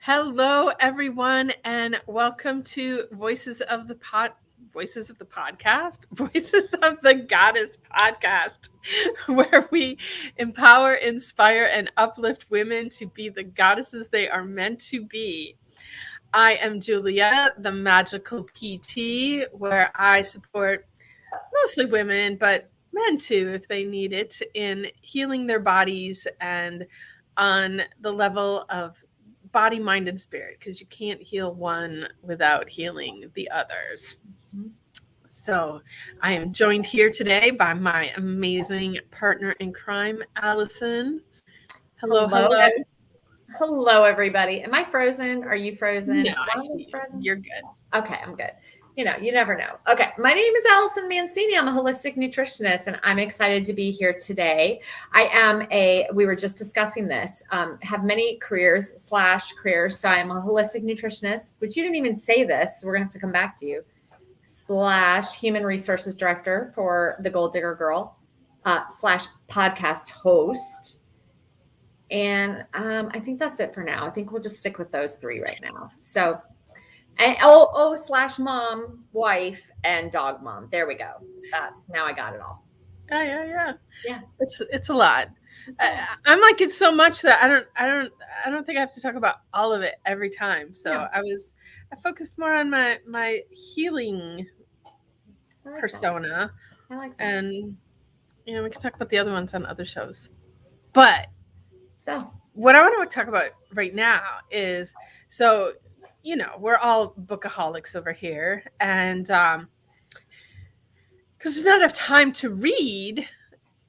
Hello, everyone, and welcome to Voices of the Podcast, Voices of the Goddess podcast, where we empower, inspire, and uplift women to be the goddesses they are meant to be. I am Julia, the magical PT, where I support mostly women, but men too, if they need it, in healing their bodies and on the level of body, mind, and spirit, because you can't heal one without healing the others. So I am joined here today by my amazing partner in crime, Allison. Hello, Hello, hello. hello, everybody. Am I frozen? Are you frozen? No, I Mom is see you. frozen. You're good. Okay, I'm good. You never know. Okay, my name is Allison Mancini. I'm a holistic nutritionist, and I'm excited to be here today. We were just discussing this, have many careers. So I'm a holistic nutritionist, which you didn't even say this. So we're going to have to come back to you. / human resources director for the Gold Digger Girl, / podcast host. And I think that's it for now. I think we'll just stick with those three right now. So, and / mom, wife, and dog mom. There we go. Now I got it all. Yeah. It's a lot. I'm like it's so much that I don't think I have to talk about all of it every time. So No. I focused more on my healing persona, I like that. and we can talk about the other ones on other shows. But So what I want to talk about right now is we're all bookaholics over here, and because there's not enough time to read,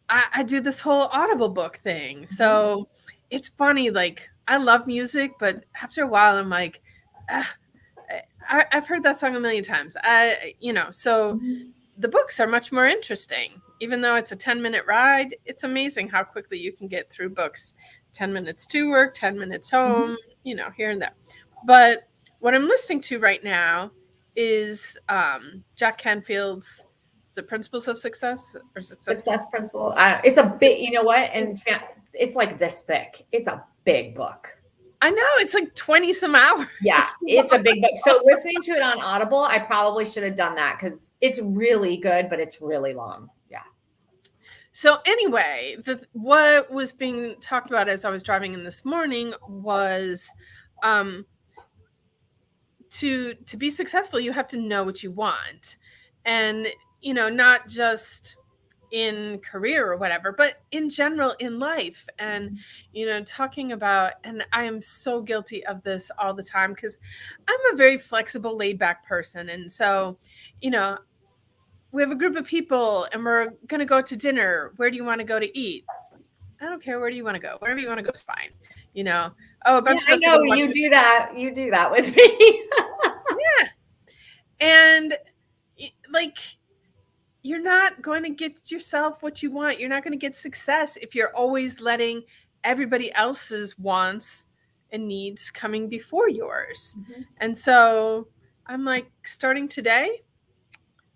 I do this whole Audible book thing. So it's funny, like I love music, but after a while I'm like, I've heard that song a million times. So the books are much more interesting. Even though it's a 10-minute ride, it's amazing how quickly you can get through books. 10 minutes to work, 10 minutes home, here and there. But what I'm listening to right now is Jack Canfield's The Principles of Success or Success. Success Principle. It's a bit, you know what? And it's like this thick. It's a big book. I know, it's like 20 some hours. Yeah, it's a big book. So listening to it on Audible, I probably should have done that because it's really good, but it's really long. Yeah. So anyway, what was being talked about as I was driving in this morning was to be successful, you have to know what you want. And, not just in career or whatever, but in general in life. And, talking about, and I am so guilty of this all the time because I'm a very flexible, laid back person. And so, we have a group of people and we're going to go to dinner. Where do you want to go to eat? I don't care. Where do you want to go? Wherever you want to go is fine. A bunch of us. I know you do that. You do that with me. Yeah. And like, you're not going to get yourself what you want. You're not going to get success if you're always letting everybody else's wants and needs coming before yours. And so I'm like, starting today,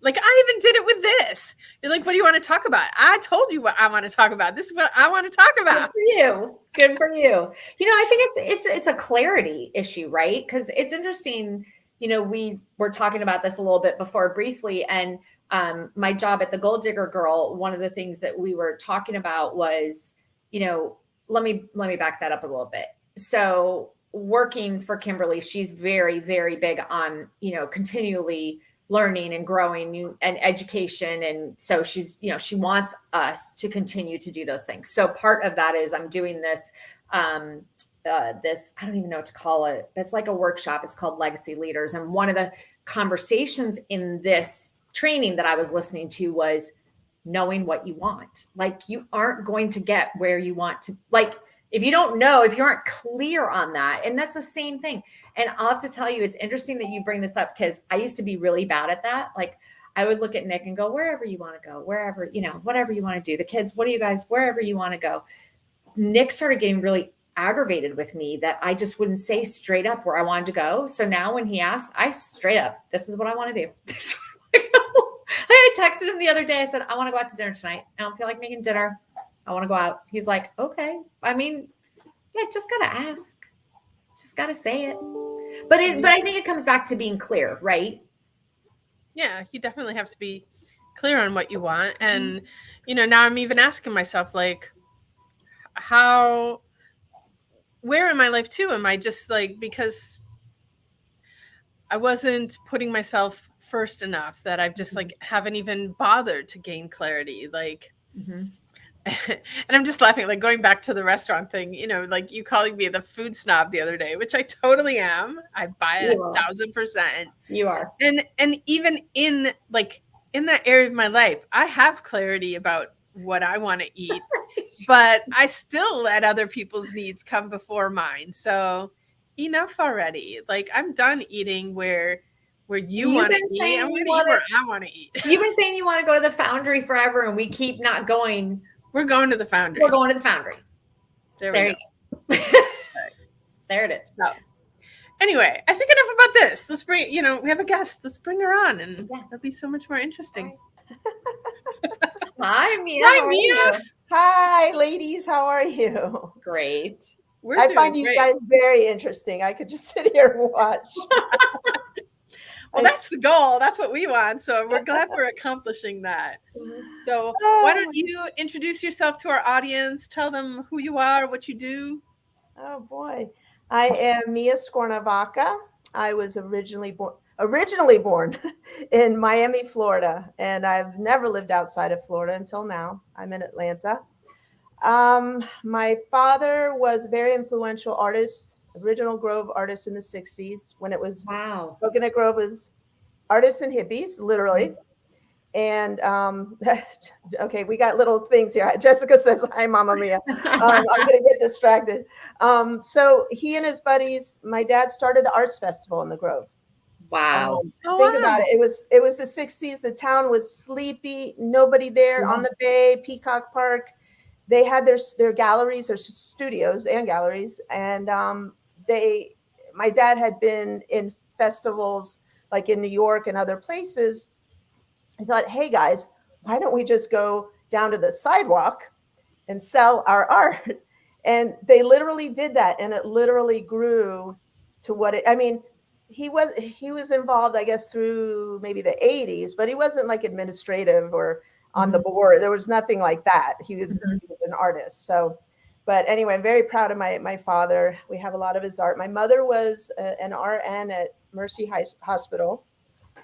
like I even did it with this. You're like, what do you want to talk about? I told you what I want to talk about. This is what I want to talk about. Good for you. Good for you. I think it's a clarity issue, right? Because it's interesting. We were talking about this a little bit before briefly, and my job at the Gold Digger Girl, one of the things that we were talking about was, let me back that up a little bit. So working for Kimberly, she's very, very big on, continually learning and growing and education. And so she's, she wants us to continue to do those things. So part of that is I'm doing this, I don't even know what to call it. It's like a workshop. It's called Legacy Leaders. And one of the conversations in this training that I was listening to was knowing what you want. Like you aren't going to get where you want to, like, if you don't know, if you aren't clear on that, and that's the same thing. And I'll have to tell you, it's interesting that you bring this up because I used to be really bad at that. Like I would look at Nick and go, wherever you want to go, wherever, whatever you want to do. The kids, what do you guys, wherever you want to go. Nick started getting really aggravated with me that I just wouldn't say straight up where I wanted to go. So now when he asks, I straight up, this is what I want to do. I texted him the other day. I said, I want to go out to dinner tonight. I don't feel like making dinner. I want to go out. He's like, okay. I mean, yeah, just got to ask. Just got to say it. But I think it comes back to being clear, right? Yeah, you definitely have to be clear on what you want. And, now I'm even asking myself, like, how, where in my life too am I just like, because I wasn't putting myself first enough, that I've just like haven't even bothered to gain clarity. Like, Mm-hmm. and I'm just laughing, like going back to the restaurant thing, like you calling me the food snob the other day, which I totally am. I buy it You are. 1,000%. You are. And even in like in that area of my life, I have clarity about what I want to eat, but I still let other people's needs come before mine. So enough already. Like I'm done eating where you You've want to been eat. I'm saying going you to eat want where to. I want to eat. You've been saying you want to go to the Foundry forever, and we keep not going. We're going to the We're Foundry. going to the Foundry. There we There go. you go. There it is. So anyway, I think enough about this. Let's bring, we have a guest. Let's bring her on, and it'll be so much more interesting. Hi, Mia. Hi, How are Mia. you? Hi, ladies. How are you? Great. We're I doing find you great. guys very interesting. I could just sit here and watch. Well, that's the goal. That's what we want. So we're glad we're accomplishing that. So why don't you introduce yourself to our audience? Tell them who you are, what you do. Oh boy. I am Mia Scornavacca. I was originally born in Miami, Florida, and I've never lived outside of Florida until now. I'm in Atlanta. My father was a very influential artist, original Grove artist in the 60s when it was Wow. Coconut Grove was artists and hippies, literally. And okay, we got little things here. Jessica says, "Hi, Mama Mia." I'm gonna get distracted. So he and his buddies, my dad started the arts festival in the Grove. Wow. Think about it. It was the 60s. The town was sleepy. Nobody there on the bay, Peacock Park. They had their galleries, their studios and galleries, and my dad had been in festivals like in New York and other places. I thought, hey guys, why don't we just go down to the sidewalk and sell our art? And they literally did that, and it literally grew to what it. I mean, he was involved, I guess, through maybe the 80s, but he wasn't like administrative or on the board. There was nothing like that. He was an artist. So, but anyway, I'm very proud of my father. We have a lot of his art. My mother was an RN at Mercy Hospital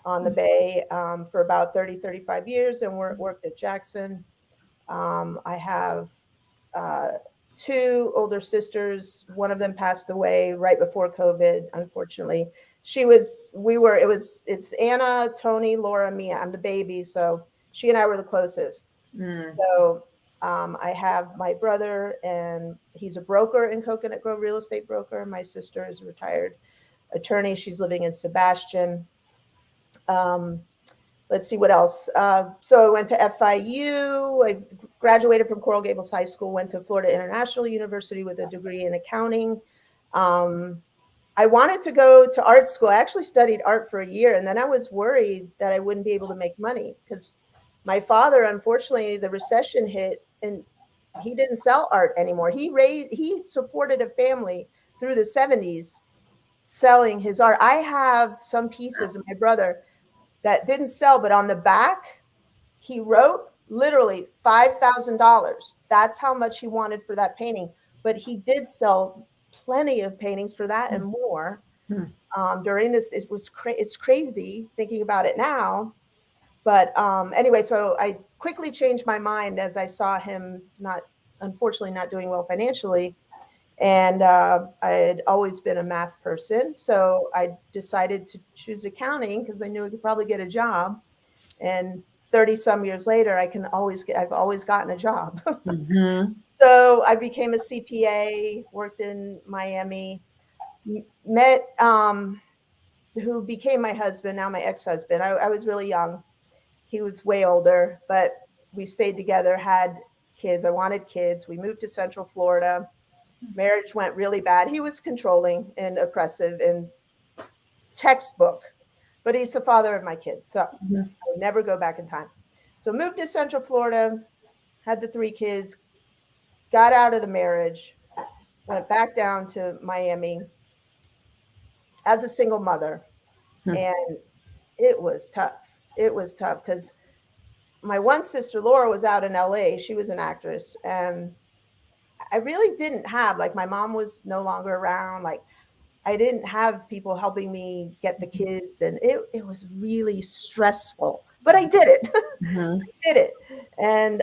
on the Bay for about 35 years and worked at Jackson. I have two older sisters. One of them passed away right before COVID, unfortunately. It's Anna, Tony, Laura, Mia. I'm the baby. So she and I were the closest. So I have my brother, and he's a broker in Coconut Grove, real estate broker. My sister is a retired attorney. She's living in Sebastian. Let's see what else. So I went to FIU. I graduated from Coral Gables High School, went to Florida International University with a degree in accounting. I wanted to go to art school. I actually studied art for a year, and then I was worried that I wouldn't be able to make money because my father, unfortunately, the recession hit and he didn't sell art anymore. He supported a family through the 70s selling his art. I have some pieces of my brother that didn't sell, but on the back, he wrote literally $5,000. That's how much he wanted for that painting. But he did sell plenty of paintings for that and more during this. It's crazy thinking about it now. But anyway, so I quickly changed my mind as I saw him unfortunately not doing well financially. And I had always been a math person. So I decided to choose accounting because I knew I could probably get a job. And 30 some years later, I've always gotten a job. So I became a CPA, worked in Miami, met who became my husband, now my ex-husband. I was really young. He was way older, but we stayed together, had kids. I wanted kids. We moved to Central Florida. Marriage went really bad. He was controlling and oppressive and textbook, but he's the father of my kids. So I would never go back in time. So moved to Central Florida, had the 3 kids, got out of the marriage, went back down to Miami. as a single mother. And it was tough. It was tough because my one sister, Laura, was out in LA. She was an actress. And I really didn't have, like, my mom was no longer around. Like, I didn't have people helping me get the kids. And it was really stressful, but I did it. Mm-hmm. I did it. And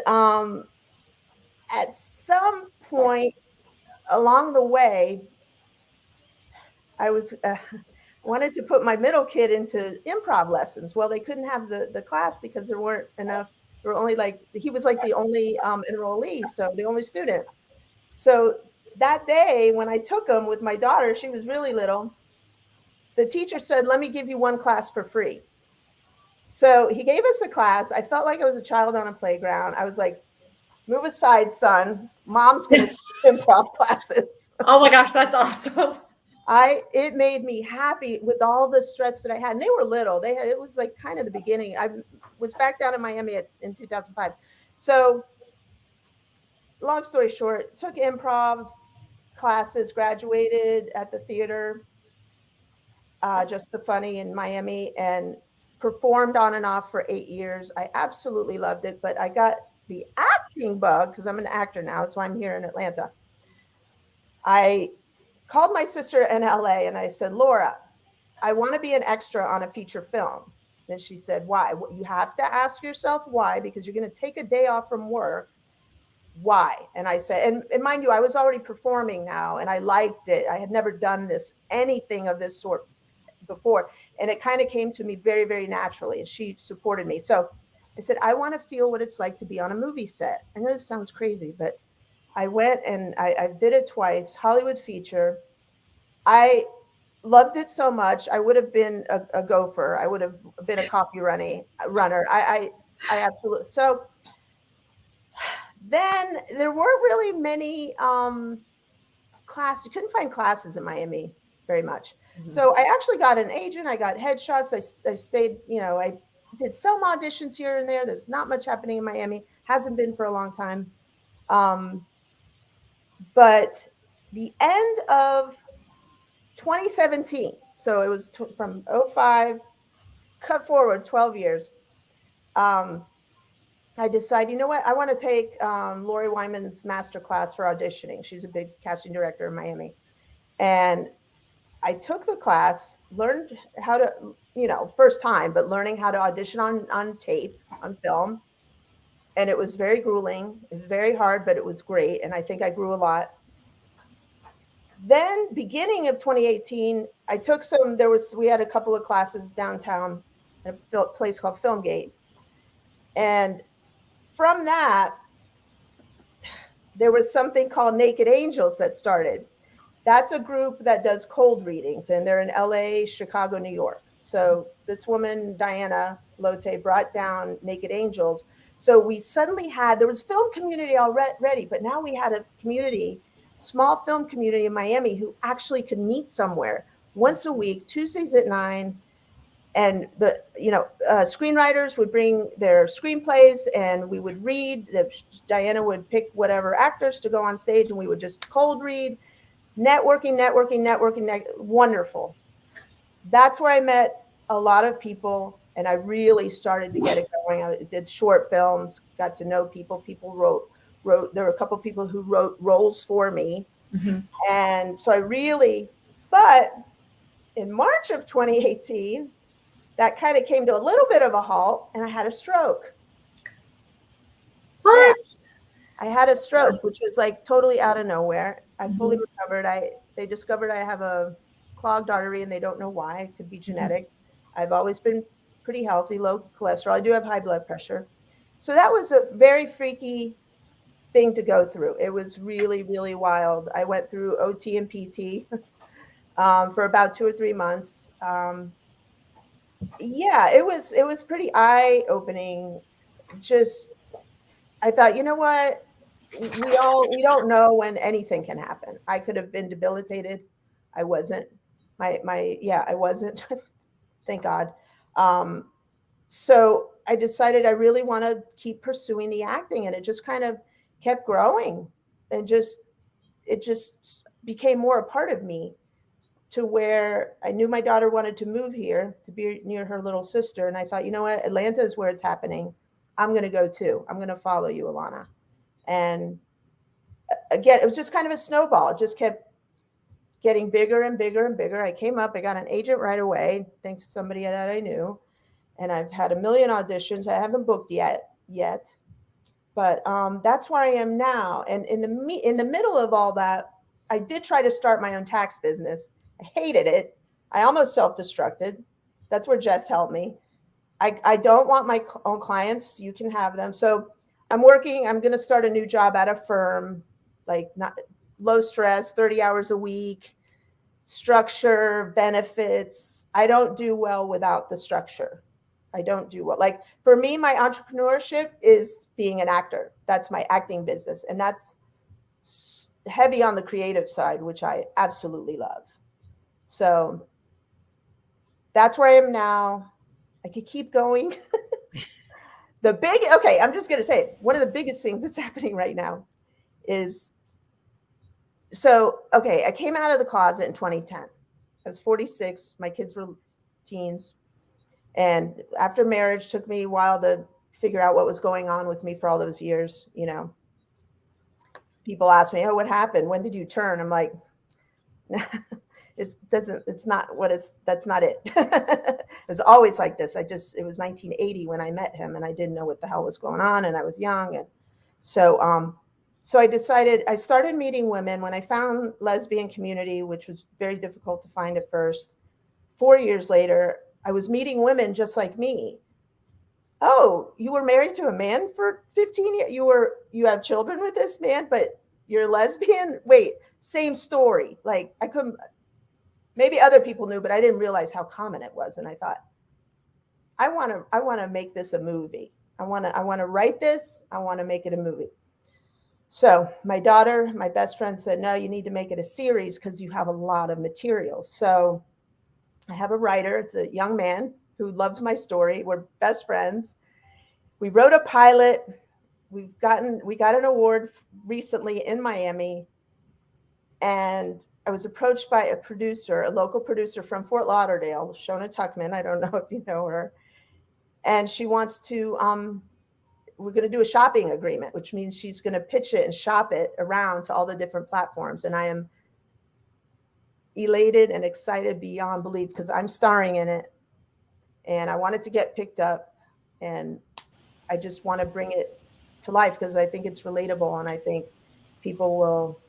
at some point along the way, I was wanted to put my middle kid into improv lessons. Well, they couldn't have the class because there weren't enough. There were only, like, he was like the only enrollee, so the only student. So that day when I took him with my daughter, she was really little. The teacher said, "Let me give you one class for free." So he gave us a class. I felt like I was a child on a playground. I was like, "Move aside, son. Mom's going to teach improv classes." Oh my gosh, that's awesome. It made me happy with all the stress that I had. And they were little. It was like kind of the beginning. I was back down in Miami in 2005. So long story short, took improv classes, graduated at the theater, Just the Funny in Miami, and performed on and off for 8 years. I absolutely loved it, but I got the acting bug because I'm an actor now. That's why I'm here in Atlanta. I called my sister in LA and I said, "Laura, I want to be an extra on a feature film." And she said, "Why?" "Well, you have to ask yourself why, because you're going to take a day off from work. Why?" And I said, and mind you, I was already performing now and I liked it. I had never done anything of this sort before. And it kind of came to me very, very naturally. And she supported me. So I said, "I want to feel what it's like to be on a movie set." I know this sounds crazy, but I went and I did it twice, Hollywood feature. I loved it so much. I would have been a gopher. I would have been a runner. I absolutely. So then there weren't really many classes. You couldn't find classes in Miami very much. Mm-hmm. So I actually got an agent. I got headshots. I stayed, I did some auditions here and there. There's not much happening in Miami. Hasn't been for a long time. But the end of 2017, so it was from 05, cut forward 12 years. I decided, you know what? I want to take Lori Wyman's master class for auditioning. She's a big casting director in Miami. And I took the class, learned how to, first time, but learning how to audition on tape, on film. And it was very grueling, very hard, but it was great. And I think I grew a lot. Then beginning of 2018, I took we had a couple of classes downtown at a place called Filmgate. And from that, there was something called Naked Angels that started. That's a group that does cold readings, and they're in LA, Chicago, New York. So this woman, Diana Lotte, brought down Naked Angels. So we suddenly there was film community already, but now we had a small film community in Miami who actually could meet somewhere once a week, Tuesdays at 9. And the screenwriters would bring their screenplays and we would read. Diana would pick whatever actors to go on stage and we would just cold read. Networking. Wonderful. That's where I met a lot of people and I really started to get it going. I did short films, got to know people. People wrote. There were a couple of people who wrote roles for me. Mm-hmm. And so but in March of 2018, that kind of came to a little bit of a halt and I had a stroke. What? Yeah. I had a stroke, which was like totally out of nowhere. I fully recovered. They discovered I have a clogged artery and they don't know why. It could be genetic. I've always been pretty healthy, low cholesterol. I do have high blood pressure. So that was a very freaky thing to go through. It was really, really wild. I went through OT and PT for about 2 or 3 months. It was pretty eye-opening. Just, I thought, you know what? We don't know when anything can happen. I could have been debilitated. I wasn't. I wasn't. Thank God. So I decided I really want to keep pursuing the acting, and it just kind of kept growing, and it just became more a part of me. to where I knew my daughter wanted to move here to be near her little sister. And I thought, you know what? Atlanta is where it's happening. I'm going to go too. I'm going to follow you, Alana. And again, it was just kind of a snowball. It just kept getting bigger and bigger and bigger. I came up, I got an agent right away, thanks to somebody that I knew. And I've had a million auditions. I haven't booked yet. But that's where I am now. And in the middle of all that, I did try to start my own tax business. I hated it. I almost self-destructed. That's where Jess helped me. I don't want my own clients. You can have them. So I'm going to start a new job at a firm, like not low stress, 30 hours a week, structure, benefits. I don't do well without the structure. I don't do well. Like for me, my entrepreneurship is being an actor. That's my acting business. And that's heavy on the creative side, which I absolutely love. So that's where I am now. I could keep going. I'm just going to say it. One of the biggest things that's happening right now is, I came out of the closet in 2010. I was 46. My kids were teens. And after marriage, took me a while to figure out what was going on with me for all those years. You know, people ask me, oh, what happened? When did you turn? I'm like, that's not it. It was always like this. It was 1980 when I met him and I didn't know what the hell was going on. And I was young. And so I started meeting women when I found lesbian community, which was very difficult to find at first. 4 years later, I was meeting women just like me. Oh, you were married to a man for 15 years. You have children with this man, but you're lesbian. Wait, same story. Like maybe other people knew, but I didn't realize how common it was. And I thought, I want to make this a movie. I want to write this. I want to make it a movie. So my daughter, my best friend said, no, you need to make it a series because you have a lot of material. So I have a writer. It's a young man who loves my story. We're best friends. We wrote a pilot. We got an award recently in Miami. And I was approached by a local producer from Fort Lauderdale, Shona Tuckman. I don't know if you know her. And she wants to, we're going to do a shopping agreement, which means she's going to pitch it and shop it around to all the different platforms. And I am elated and excited beyond belief because I'm starring in it. And I want it to get picked up. And I just want to bring it to life because I think it's relatable. And I think people will...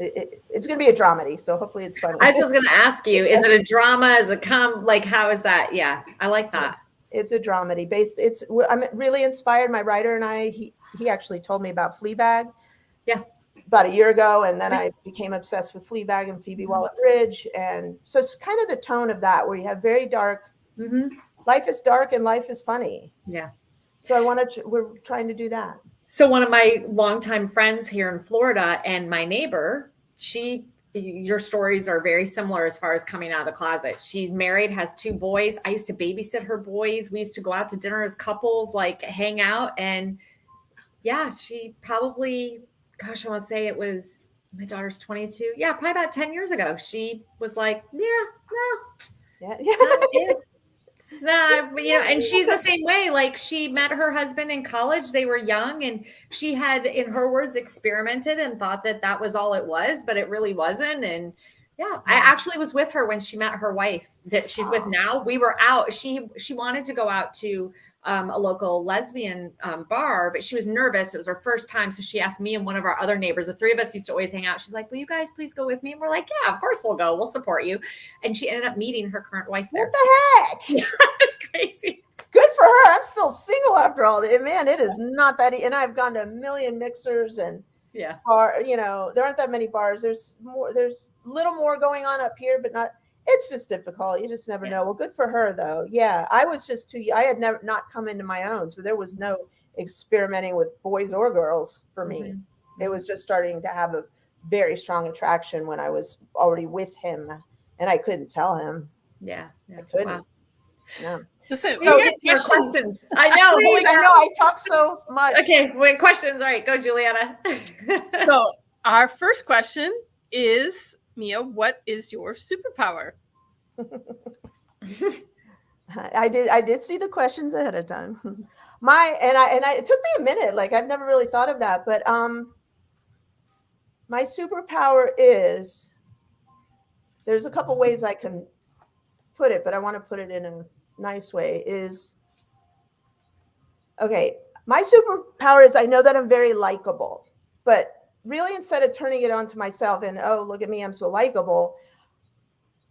It's going to be a dramedy, so hopefully it's fun. I was just going to ask you, is it a drama? Is it like, how is that? Yeah, I like that. It's a dramedy based. I'm really inspired. My writer and I, he actually told me about Fleabag. Yeah. About a year ago. And then I became obsessed with Fleabag and Phoebe Waller-Bridge. And so it's kind of the tone of that, where you have very dark, life is dark and life is funny. Yeah. So we're trying to do that. So one of my longtime friends here in Florida and my neighbor, your stories are very similar as far as coming out of the closet. She's married, has 2 boys. I used to babysit her boys. We used to go out to dinner as couples, like hang out. And yeah, she probably, gosh, I want to say it was, my daughter's 22. Yeah, probably about 10 years ago. She was like, Yeah. It's not, and she's the same way. Like she met her husband in college. They were young and she had, in her words, experimented and thought that was all it was, but it really wasn't. And yeah, I actually was with her when she met her wife that she's with now. We were out. She wanted to go out to a local lesbian bar, but she was nervous. It was her first time. So she asked me and one of our other neighbors, the 3 of us used to always hang out. She's like, will you guys please go with me? And we're like, yeah, of course we'll go. We'll support you. And she ended up meeting her current wife there. What the heck? It's crazy. Good for her. I'm still single after all that. Man, it is not that. And I've gone to a million mixers and there aren't that many bars. There's a little more going on up here, but not. It's just difficult. You just never know. Well, good for her though. Yeah, I was just I had never not come into my own, so there was no experimenting with boys or girls for me. It was just starting to have a very strong attraction when I was already with him, and I couldn't tell him. Yeah. I couldn't. Wow. No. Listen, So get your questions. I know. Please, I know I talk so much. Okay, questions. All right, go, Juliana. So our first question is, Mia, what is your superpower? I did see the questions ahead of time. It took me a minute. Like I've never really thought of that, but my superpower is, there's a couple ways I can put it, but I want to put it in a nice way, is, okay, my superpower is I know that I'm very likable, but really instead of turning it on to myself and, oh, look at me, I'm so likable,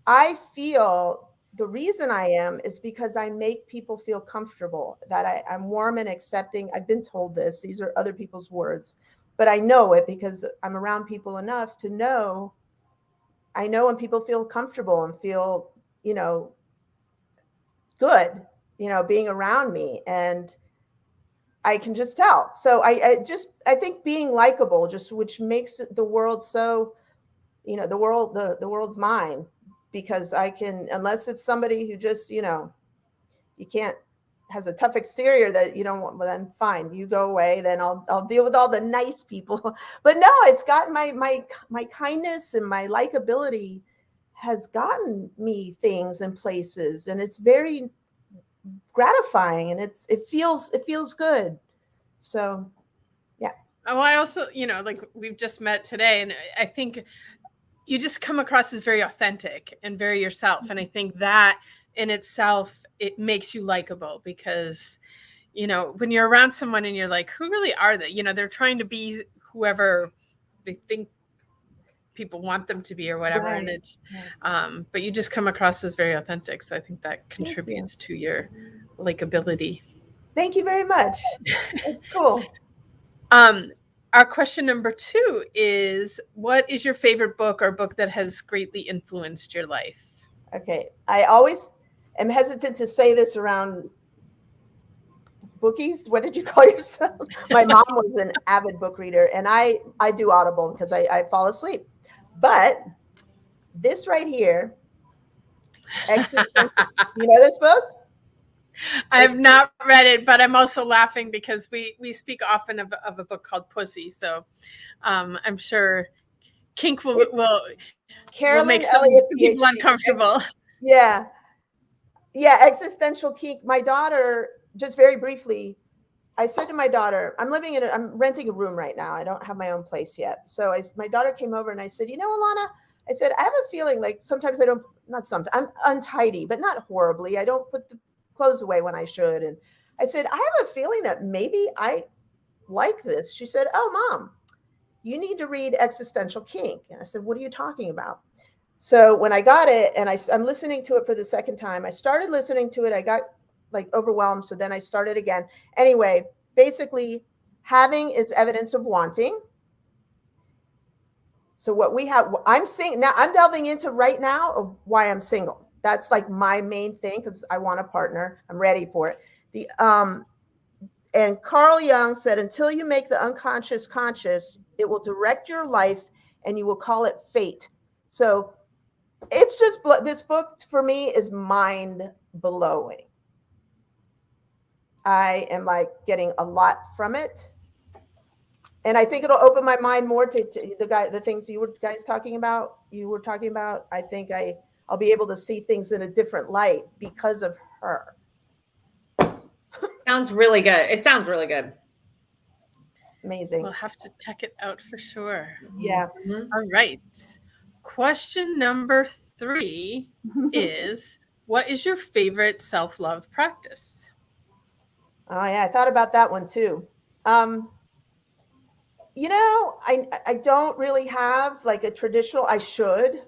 I feel the reason I am is because I make people feel comfortable, that I'm warm and accepting. I've been told this, these are other people's words, but I know it because I'm around people enough to know. I know when people feel comfortable and feel, good, being around me, and I can just tell. So I think being likable, just which makes the world so, the world's mine, because I can, unless it's somebody who just, you can't, has a tough exterior that you don't want, well, then fine, you go away, then I'll deal with all the nice people. But no, it's gotten my kindness and my likability has gotten me things and places, and it's very gratifying, and it feels good. So yeah. Oh, I also, like we've just met today, and I think you just come across as very authentic and very yourself. And I think that in itself, it makes you likable, because, when you're around someone and you're like, who really are they? They're trying to be whoever they think people want them to be or whatever. Right. And it's, but you just come across as very authentic. So I think that contributes to your likability. Thank you very much. It's cool. Our question number 2 is, what is your favorite book or book that has greatly influenced your life? Okay. I always am hesitant to say this around bookies. What did you call yourself? My mom was an avid book reader, and I do Audible because I fall asleep. But this right here, Existential, you know this book? I have not read it, but I'm also laughing because we speak often of a book called Pussy. So I'm sure kink will make some people uncomfortable. Yeah. Existential kink. My daughter, just very briefly, I said to my daughter, I'm renting a room right now. I don't have my own place yet. So my daughter came over and I said, Alana, I said, I have a feeling like sometimes I'm untidy, but not horribly. I don't put the clothes away when I should. And I said, I have a feeling that maybe I like this. She said, oh, Mom, you need to read Existential Kink. And I said, what are you talking about? So when I got it and I'm listening to it for the second time, I started listening to it. I got like overwhelmed. So then I started again. Anyway, basically, having is evidence of wanting. So what we have, I'm saying now, I'm delving into right now of why I'm single. That's like my main thing, because I want a partner. I'm ready for it. And Carl Jung said, until you make the unconscious conscious, it will direct your life and you will call it fate. So it's just, this book for me is mind blowing. I am like getting a lot from it. And I think it'll open my mind more to the things you were talking about. I think I'll be able to see things in a different light because of her. Sounds really good. It sounds really good. Amazing. We'll have to check it out for sure. Yeah. Mm-hmm. All right. Question number 3 is, what is your favorite self-love practice? Oh yeah, I thought about that one too. I don't really have like a traditional, I should,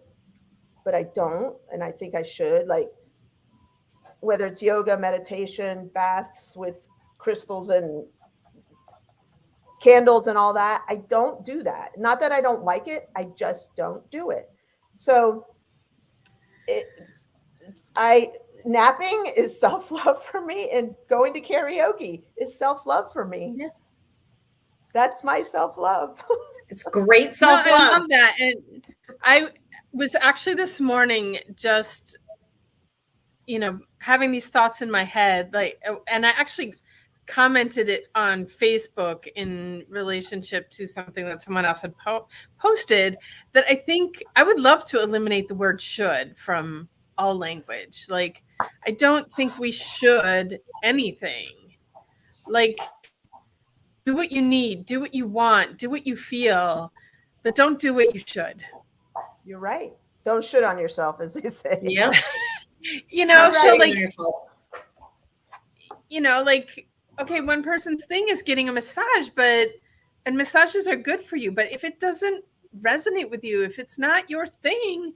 but I don't. And I think I should, like, whether it's yoga, meditation, baths with crystals and candles and all that. I don't do that. Not that I don't like it. I just don't do it. So napping is self-love for me, and going to karaoke is self-love for me. Yeah. That's my self-love. It's great self-love. No, I love that. And I was actually this morning just, having these thoughts in my head, like, and I actually commented it on Facebook in relationship to something that someone else had posted, that I think I would love to eliminate the word should from all language. Like, I don't think we should anything. Like, do what you need, do what you want, do what you feel, but don't do what you should. You're right. Don't should on yourself, as they say. Yep. You know, so Right. like, you know, like, okay, one person's thing is getting a massage, and massages are good for you, but if it doesn't resonate with you, if it's not your thing,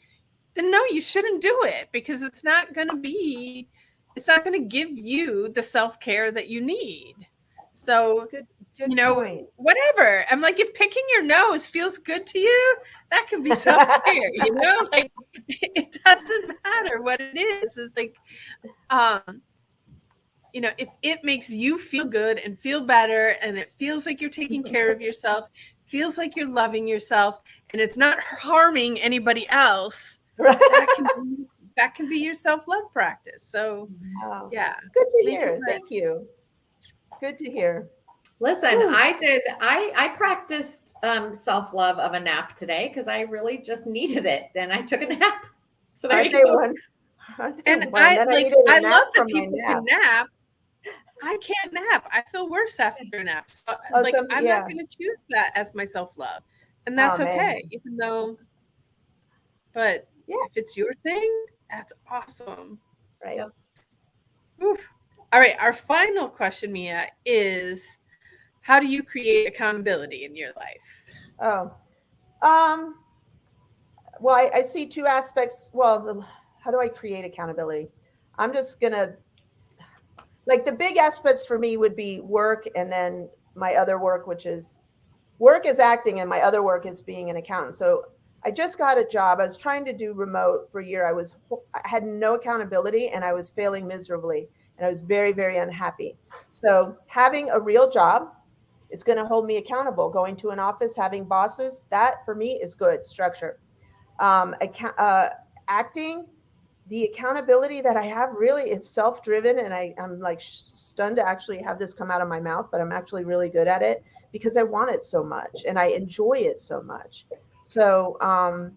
then no, you shouldn't do it, because it's not going to give you the self-care that you need. So, Good you know, point. whatever. I'm like, if picking your nose feels good to you, that can be self-care, you know, like, it doesn't matter what it is. It's like, you know, if it makes you feel good and feel better, and it feels like you're taking care of yourself, feels like you're loving yourself, and it's not harming anybody else, Right. that can be your self-love practice. So, Wow. yeah. Good to hear. Thank you. Good to hear. Listen, I practiced self-love of a nap today because I really just needed it. Then I took a nap. So there you go. And I love that people can nap. I can't nap. I feel worse after a nap. So, I'm not going to choose that as my self-love. And that's okay, even though, but if it's your thing, that's awesome. Right. Yep. Oof. All right. Our final question, Mia, is how do you create accountability in your life? Well, I see two aspects. Well, how do I create accountability? I'm just going to, like, the big aspects for me would be work, and then my other work, which is acting, and my other work is being an accountant. So I just got a job. I was trying to do remote for a year. I had no accountability, and I was failing miserably, and I was very, very unhappy. So having a real job, it's going to hold me accountable. Going to an office, having bosses, that for me is good structure. Acting, the accountability that I have really is self-driven, and I'm like stunned to actually have this come out of my mouth, but I'm actually really good at it because I want it so much and I enjoy it so much. So, I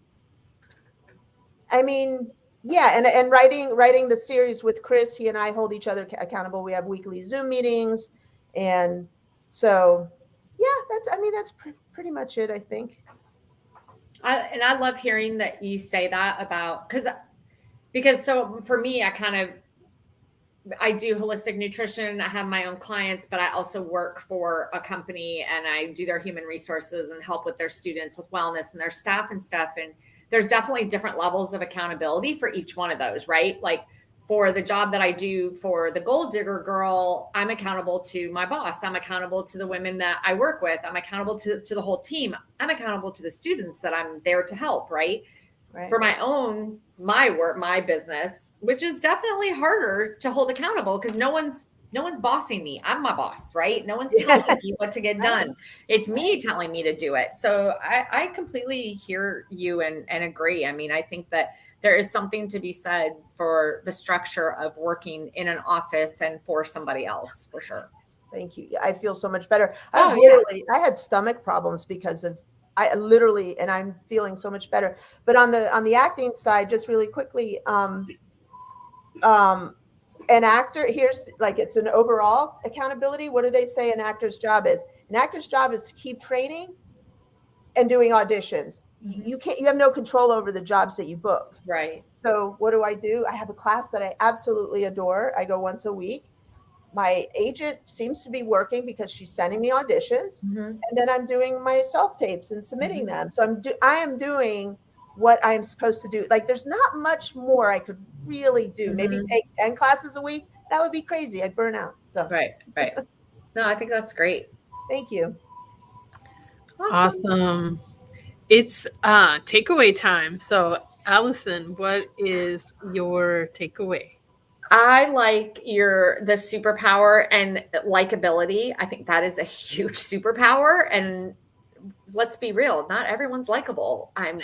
mean, yeah, and writing the series with Chris, he and I hold each other accountable. We have weekly Zoom meetings, and so, yeah, that's pretty much it, I think. I love hearing that you say that about, because so for me, I do holistic nutrition. I have my own clients, but I also work for a company, and I do their human resources and help with their students with wellness and their staff and stuff. And there's definitely different levels of accountability for each one of those, right? Like for the job that I do for the Gold Digger Girl, I'm accountable to my boss. I'm accountable to the women that I work with. I'm accountable to the whole team. I'm accountable to the students that I'm there to help, right? For my work, my business, which is definitely harder to hold accountable because no one's bossing me. I'm my boss, right? No one's telling me what to get done. It's me telling me to do it. So I completely hear you and agree. I mean, I think that there is something to be said for the structure of working in an office and for somebody else, for sure. Thank you. I feel so much better. I had stomach problems because of, and I'm feeling so much better. But on the acting side, just really quickly, an actor, here's like, it's an overall accountability. What do they say an actor's job is? An actor's job is to keep training and doing auditions. You have no control over the jobs that you book. Right. So what do? I have a class that I absolutely adore. I go once a week. My agent seems to be working because she's sending me auditions, and then I'm doing my self-tapes and submitting them. So I am doing what I'm supposed to do. Like, there's not much more I could really do. Maybe take 10 classes a week. That would be crazy. I'd burn out. So right. No, I think that's great. Thank you. Awesome. It's takeaway time. So, Allison, what is your takeaway? I like the superpower and likability. I think that is a huge superpower. And let's be real, not everyone's likable. I mean,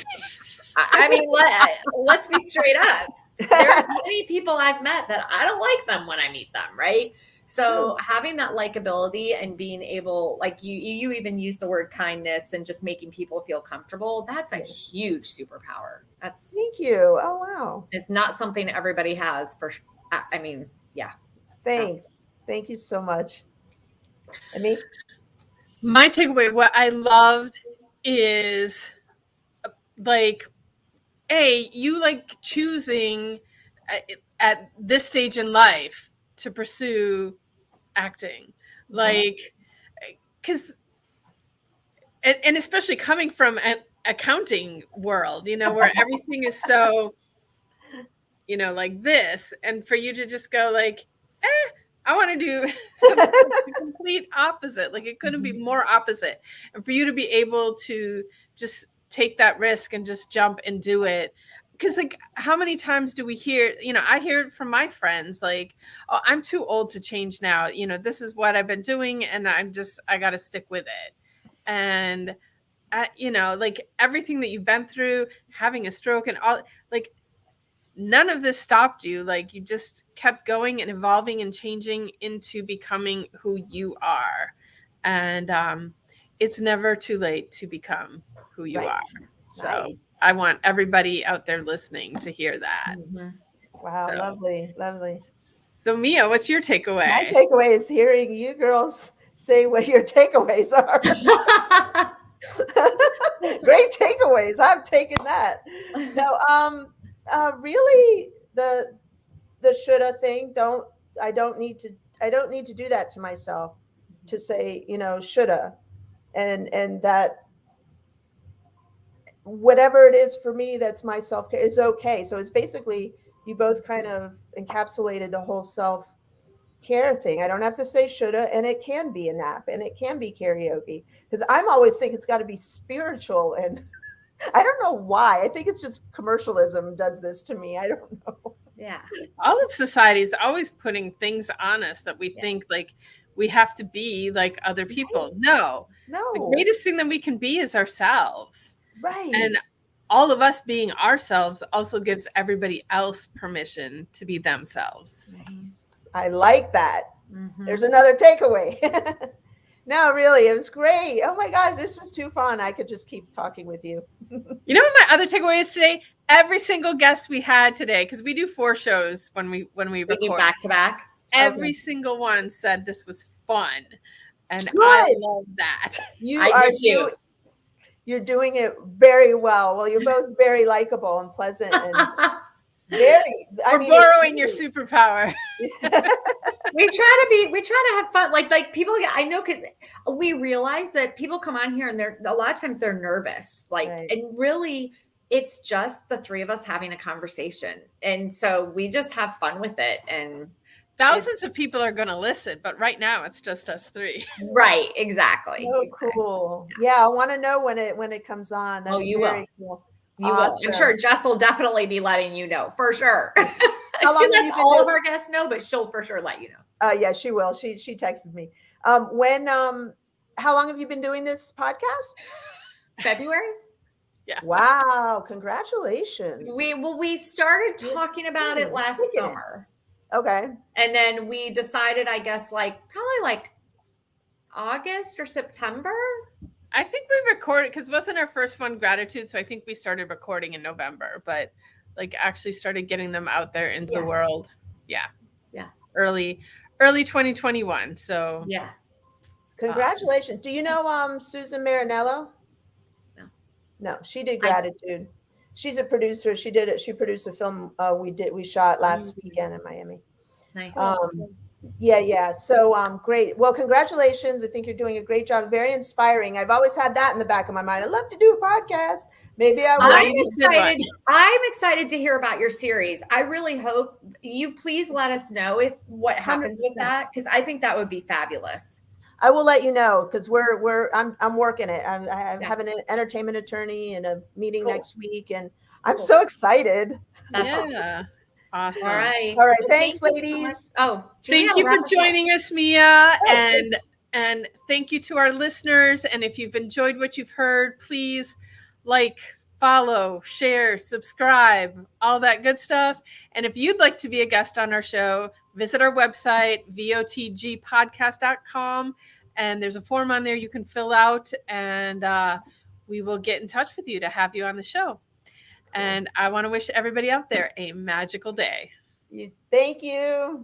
let's be straight up. There's many people I've met that I don't like them when I meet them, right? So having that likability and being able, like you even use the word kindness and just making people feel comfortable, that's a huge superpower. That's Thank you. Oh, wow. It's not something everybody has I mean, yeah. Thanks. Thank you so much. And me? My takeaway, what I loved is like, you like choosing at this stage in life to pursue acting, like, because and especially coming from an accounting world, where everything is so, like this, and for you to just go like, I want to do something the complete opposite. Like, it couldn't be more opposite. And for you to be able to just take that risk and just jump and do it. Because, like, how many times do we hear, I hear it from my friends, like, oh, I'm too old to change now. This is what I've been doing, and I got to stick with it. And, like, everything that you've been through, having a stroke and all, like, none of this stopped you. Like, you just kept going and evolving and changing into becoming who you are. And it's never too late to become who you are. So nice. I want everybody out there listening to hear that. Wow, So, lovely. So Mia, what's your takeaway? My takeaway is hearing you girls say what your takeaways are. Great takeaways. I'm taking that. No, really, the shoulda thing. I don't need to do that to myself, to say, shoulda, and that whatever it is for me, that's my self-care, is okay. So it's basically, you both kind of encapsulated the whole self-care thing. I don't have to say shoulda, and it can be a nap, and it can be karaoke, because I'm always think it's got to be spiritual, and I don't know why. I think it's just commercialism does this to me. I don't know. Yeah. All of society is always putting things on us that we think like we have to be like other people. Right. No. No. The greatest thing that we can be is ourselves. Right. And all of us being ourselves also gives everybody else permission to be themselves. Nice. I like that. There's another takeaway. No, really, it was great. Oh my God, this was too fun. I could just keep talking with you. You know what my other takeaway is today? Every single guest we had today, because we do 4 shows when we record. We do back to back. Every single one said this was fun. And Good. I love that. You're doing it very well. Well, you're both very likable and pleasant, and we're borrowing your superpower. we try to have fun. Like people, I know, because we realize that people come on here and a lot of times they're nervous. Like, right. And really it's just the 3 of us having a conversation. And so we just have fun with it. And thousands of people are going to listen, but right now it's just us 3. Right. Exactly. So cool. Yeah. I want to know when it comes on. That's very cool. You will. I'm sure Jess will definitely be letting you know for sure. She lets all of our guests know, but she'll for sure let you know. Yeah, she will. She texted me. How long have you been doing this podcast? February. Yeah. Wow. Congratulations. We started talking about it last summer. Okay. And then we decided, I guess, probably August or September. I think we recorded, because wasn't our first one gratitude? So I think we started recording in November, but actually started getting them out there into the world. Yeah. Yeah. Early 2021. So yeah. Congratulations. Do you know Susan Marinello? No, she did gratitude. She's a producer. She produced a film we shot last weekend in Miami. Nice. Yeah. So great. Well, congratulations. I think you're doing a great job. Very inspiring. I've always had that in the back of my mind. I'd love to do a podcast. Maybe I will. I'm excited. I'm excited to hear about your series. I really hope you please let us know what happens 100%. With that, because I think that would be fabulous. I will let you know, because I'm working it. I have an entertainment attorney and a meeting next week, and I'm so excited. That's awesome. Awesome. All right. Well, thanks, ladies. Thank you for joining us, Mia. And thank you to our listeners. And if you've enjoyed what you've heard, please follow, share, subscribe, all that good stuff. And if you'd like to be a guest on our show, visit our website, votgpodcast.com. And there's a form on there you can fill out, and we will get in touch with you to have you on the show. And I want to wish everybody out there a magical day. Thank you.